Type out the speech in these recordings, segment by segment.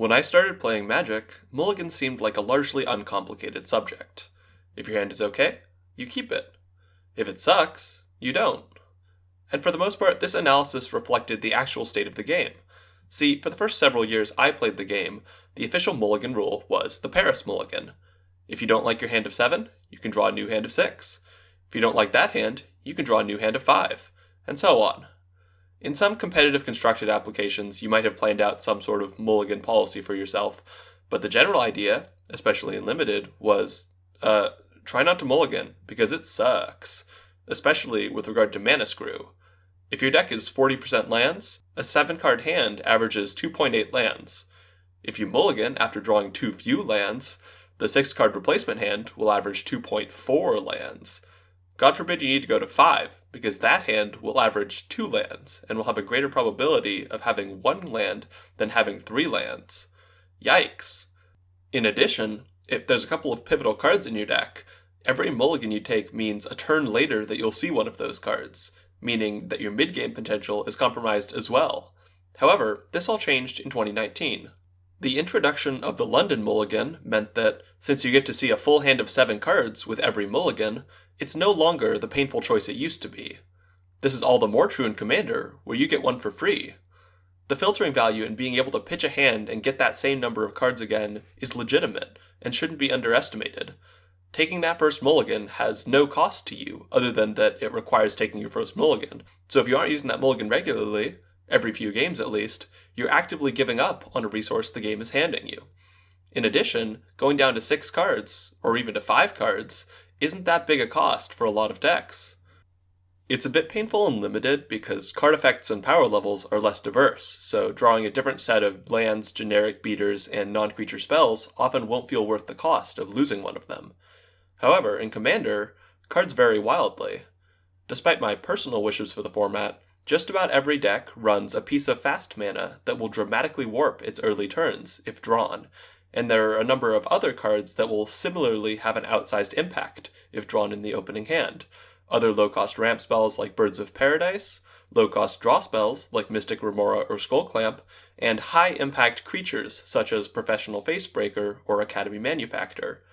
When I started playing Magic, Mulligan seemed like a largely uncomplicated subject. If your hand is okay, you keep it. If it sucks, you don't. And for the most part, this analysis reflected the actual state of the game. See, for the first several years I played the game, the official Mulligan rule was the Paris Mulligan. If you don't like your hand of 7, you can draw a new hand of 6. If you don't like that hand, you can draw a new hand of 5, and so on. In some competitive constructed applications, you might have planned out some sort of mulligan policy for yourself, but the general idea, especially in Limited, was, try not to mulligan, because it sucks, especially with regard to Mana Screw. If your deck is 40% lands, a 7-card hand averages 2.8 lands. If you mulligan after drawing too few lands, the 6-card replacement hand will average 2.4 lands. God forbid you need to go to 5, because that hand will average 2 lands, and will have a greater probability of having 1 land than having 3 lands. Yikes. In addition, if there's a couple of pivotal cards in your deck, every mulligan you take means a turn later that you'll see one of those cards, meaning that your mid-game potential is compromised as well. However, this all changed in 2019. The introduction of the London Mulligan meant that, since you get to see a full hand of 7 cards with every mulligan, it's no longer the painful choice it used to be. This is all the more true in Commander, where you get one for free. The filtering value in being able to pitch a hand and get that same number of cards again is legitimate, and shouldn't be underestimated. Taking that first mulligan has no cost to you, other than that it requires taking your first mulligan. So if you aren't using that mulligan regularly, every few games at least, you're actively giving up on a resource the game is handing you. In addition, going down to 6 cards, or even to 5 cards, isn't that big a cost for a lot of decks. It's a bit painful and limited because card effects and power levels are less diverse, so drawing a different set of lands, generic beaters, and non-creature spells often won't feel worth the cost of losing one of them. However, in Commander, cards vary wildly. Despite my personal wishes for the format, just about every deck runs a piece of fast mana that will dramatically warp its early turns, if drawn, and there are a number of other cards that will similarly have an outsized impact if drawn in the opening hand. Other low-cost ramp spells like Birds of Paradise, low-cost draw spells like Mystic Remora or Skullclamp, and high-impact creatures such as Professional Facebreaker or Academy Manufactor.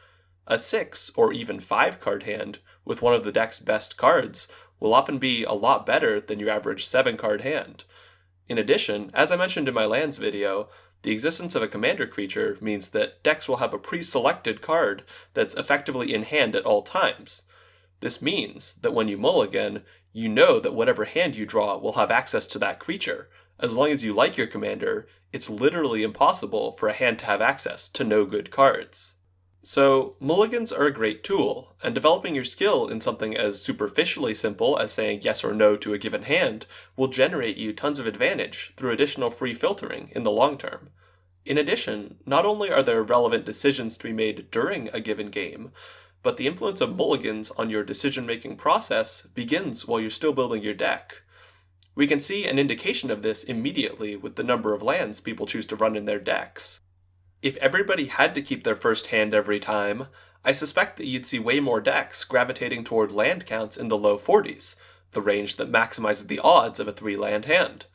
A 6 or even 5 card hand with one of the deck's best cards will often be a lot better than your average 7 card hand. In addition, as I mentioned in my lands video, the existence of a commander creature means that decks will have a pre-selected card that's effectively in hand at all times. This means that when you mulligan, you know that whatever hand you draw will have access to that creature. As long as you like your commander, it's literally impossible for a hand to have access to no good cards. So, mulligans are a great tool, and developing your skill in something as superficially simple as saying yes or no to a given hand will generate you tons of advantage through additional free filtering in the long term. In addition, not only are there relevant decisions to be made during a given game, but the influence of mulligans on your decision-making process begins while you're still building your deck. We can see an indication of this immediately with the number of lands people choose to run in their decks. If everybody had to keep their first hand every time, I suspect that you'd see way more decks gravitating toward land counts in the low 40s, the range that maximizes the odds of a 3-land hand.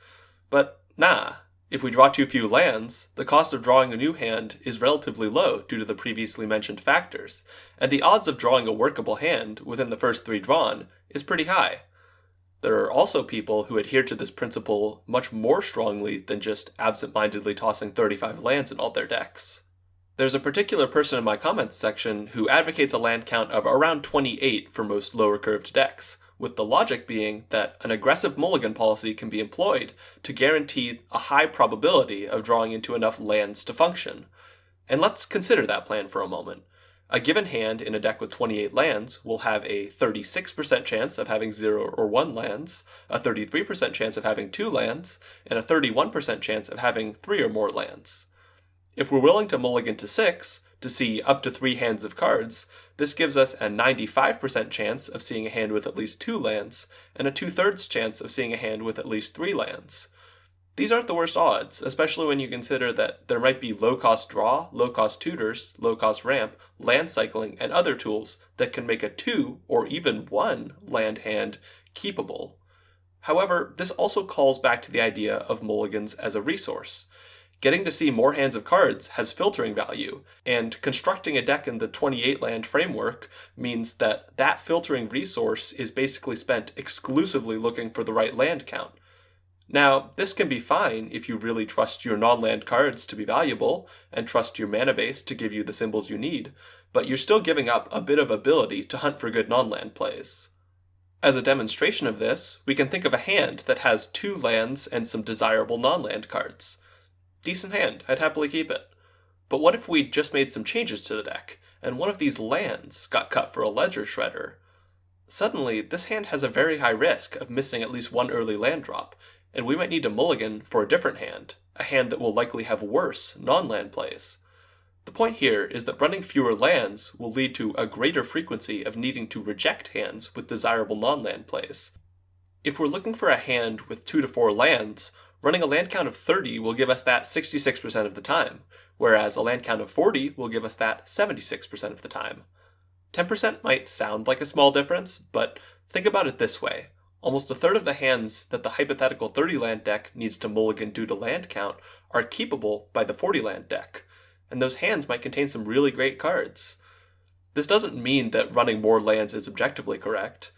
But nah, if we draw too few lands, the cost of drawing a new hand is relatively low due to the previously mentioned factors, and the odds of drawing a workable hand within the first 3 drawn is pretty high. There are also people who adhere to this principle much more strongly than just absent-mindedly tossing 35 lands in all their decks. There's a particular person in my comments section who advocates a land count of around 28 for most lower curved decks, with the logic being that an aggressive mulligan policy can be employed to guarantee a high probability of drawing into enough lands to function. And let's consider that plan for a moment. A given hand in a deck with 28 lands will have a 36% chance of having 0 or 1 lands, a 33% chance of having 2 lands, and a 31% chance of having 3 or more lands. If we're willing to mulligan to 6, to see up to 3 hands of cards, this gives us a 95% chance of seeing a hand with at least 2 lands, and a 2/3 chance of seeing a hand with at least 3 lands. These aren't the worst odds, especially when you consider that there might be low-cost draw, low-cost tutors, low-cost ramp, land cycling, and other tools that can make a 2 or even 1 land hand keepable. However, this also calls back to the idea of mulligans as a resource. Getting to see more hands of cards has filtering value, and constructing a deck in the 28 land framework means that that filtering resource is basically spent exclusively looking for the right land count. Now, this can be fine if you really trust your non-land cards to be valuable and trust your mana base to give you the symbols you need, but you're still giving up a bit of ability to hunt for good non-land plays. As a demonstration of this, we can think of a hand that has 2 lands and some desirable non-land cards. Decent hand, I'd happily keep it. But what if we just made some changes to the deck, and one of these lands got cut for a Ledger Shredder? Suddenly, this hand has a very high risk of missing at least one early land drop, and we might need to mulligan for a different hand, a hand that will likely have worse non-land plays. The point here is that running fewer lands will lead to a greater frequency of needing to reject hands with desirable non-land plays. If we're looking for a hand with 2 to 4 lands, running a land count of 30 will give us that 66% of the time, whereas a land count of 40 will give us that 76% of the time. 10% might sound like a small difference, but think about it this way. Almost a third of the hands that the hypothetical 30 land deck needs to mulligan due to land count are keepable by the 40 land deck, and those hands might contain some really great cards. This doesn't mean that running more lands is objectively correct.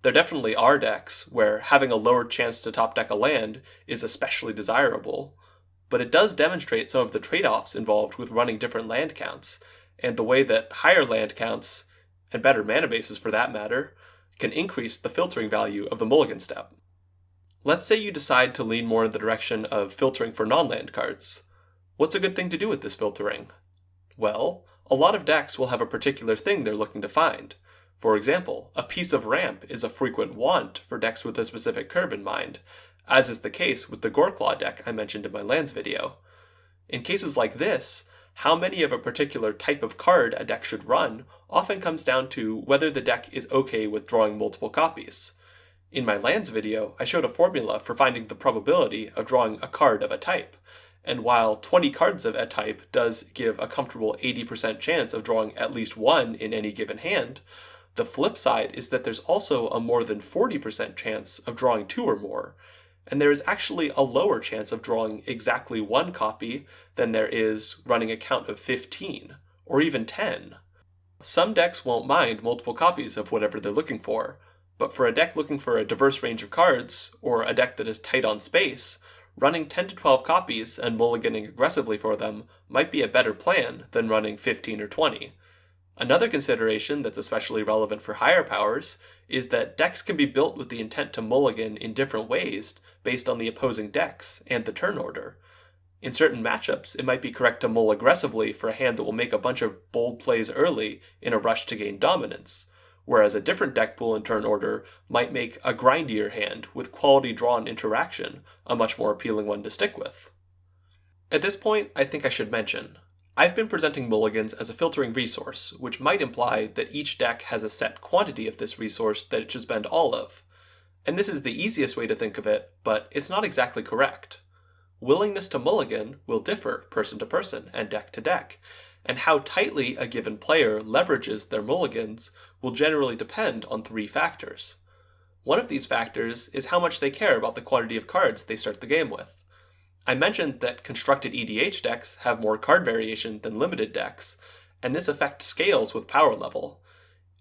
There definitely are decks where having a lower chance to top deck a land is especially desirable, but it does demonstrate some of the trade-offs involved with running different land counts, and the way that higher land counts, and better mana bases for that matter, can increase the filtering value of the mulligan step. Let's say you decide to lean more in the direction of filtering for non-land cards. What's a good thing to do with this filtering? Well, a lot of decks will have a particular thing they're looking to find. For example, a piece of ramp is a frequent want for decks with a specific curve in mind, as is the case with the Goreclaw deck I mentioned in my lands video. In cases like this, how many of a particular type of card a deck should run often comes down to whether the deck is okay with drawing multiple copies. In my lands video, I showed a formula for finding the probability of drawing a card of a type, and while 20 cards of a type does give a comfortable 80% chance of drawing at least one in any given hand, the flip side is that there's also a more than 40% chance of drawing 2 or more, and there is actually a lower chance of drawing exactly 1 copy than there is running a count of 15, or even 10. Some decks won't mind multiple copies of whatever they're looking for, but for a deck looking for a diverse range of cards, or a deck that is tight on space, running 10 to 12 copies and mulliganing aggressively for them might be a better plan than running 15 or 20. Another consideration that's especially relevant for higher powers is that decks can be built with the intent to mulligan in different ways based on the opposing decks and the turn order. In certain matchups, it might be correct to mull aggressively for a hand that will make a bunch of bold plays early in a rush to gain dominance, whereas a different deck pool and turn order might make a grindier hand with quality drawn interaction a much more appealing one to stick with. At this point, I think I should mention, I've been presenting mulligans as a filtering resource, which might imply that each deck has a set quantity of this resource that it should spend all of. And this is the easiest way to think of it, but it's not exactly correct. Willingness to mulligan will differ person to person and deck to deck, and how tightly a given player leverages their mulligans will generally depend on 3 factors. One of these factors is how much they care about the quantity of cards they start the game with. I mentioned that constructed EDH decks have more card variation than limited decks, and this effect scales with power level.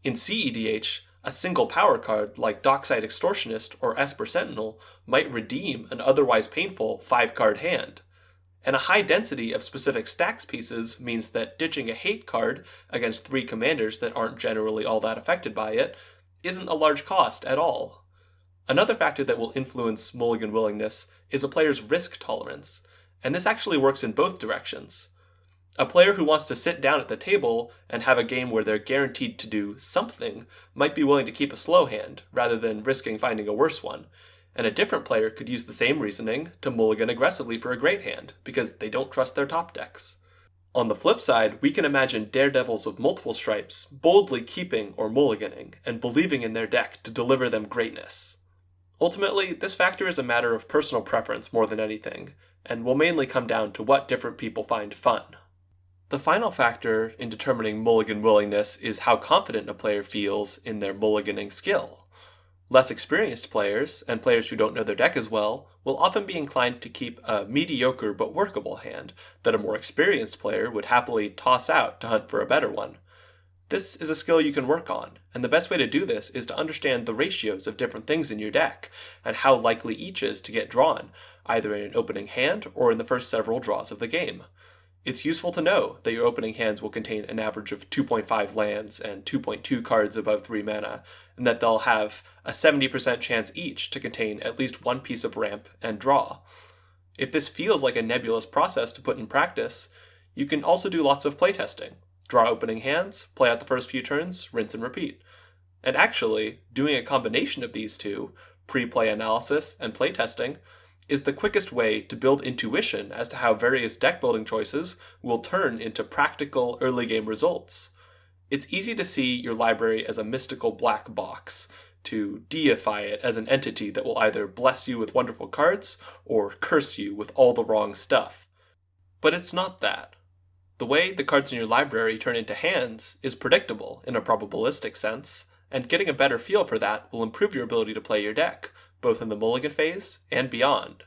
In CEDH, a single power card like Dockside Extortionist or Esper Sentinel might redeem an otherwise painful 5-card hand. And a high density of specific stacks pieces means that ditching a hate card against 3 commanders that aren't generally all that affected by it isn't a large cost at all. Another factor that will influence mulligan willingness is a player's risk tolerance, and this actually works in both directions. A player who wants to sit down at the table and have a game where they're guaranteed to do something might be willing to keep a slow hand rather than risking finding a worse one, and a different player could use the same reasoning to mulligan aggressively for a great hand because they don't trust their top decks. On the flip side, we can imagine daredevils of multiple stripes boldly keeping or mulliganing and believing in their deck to deliver them greatness. Ultimately, this factor is a matter of personal preference more than anything, and will mainly come down to what different people find fun. The final factor in determining mulligan willingness is how confident a player feels in their mulliganing skill. Less experienced players, and players who don't know their deck as well, will often be inclined to keep a mediocre but workable hand that a more experienced player would happily toss out to hunt for a better one. This is a skill you can work on, and the best way to do this is to understand the ratios of different things in your deck, and how likely each is to get drawn, either in an opening hand or in the first several draws of the game. It's useful to know that your opening hands will contain an average of 2.5 lands and 2.2 cards above 3 mana, and that they'll have a 70% chance each to contain at least one piece of ramp and draw. If this feels like a nebulous process to put in practice, you can also do lots of playtesting. Draw opening hands, play out the first few turns, rinse and repeat. And actually, doing a combination of these two, pre-play analysis and playtesting, is the quickest way to build intuition as to how various deck building choices will turn into practical early game results. It's easy to see your library as a mystical black box, to deify it as an entity that will either bless you with wonderful cards or curse you with all the wrong stuff. But it's not that. The way the cards in your library turn into hands is predictable in a probabilistic sense, and getting a better feel for that will improve your ability to play your deck, both in the Mulligan phase and beyond.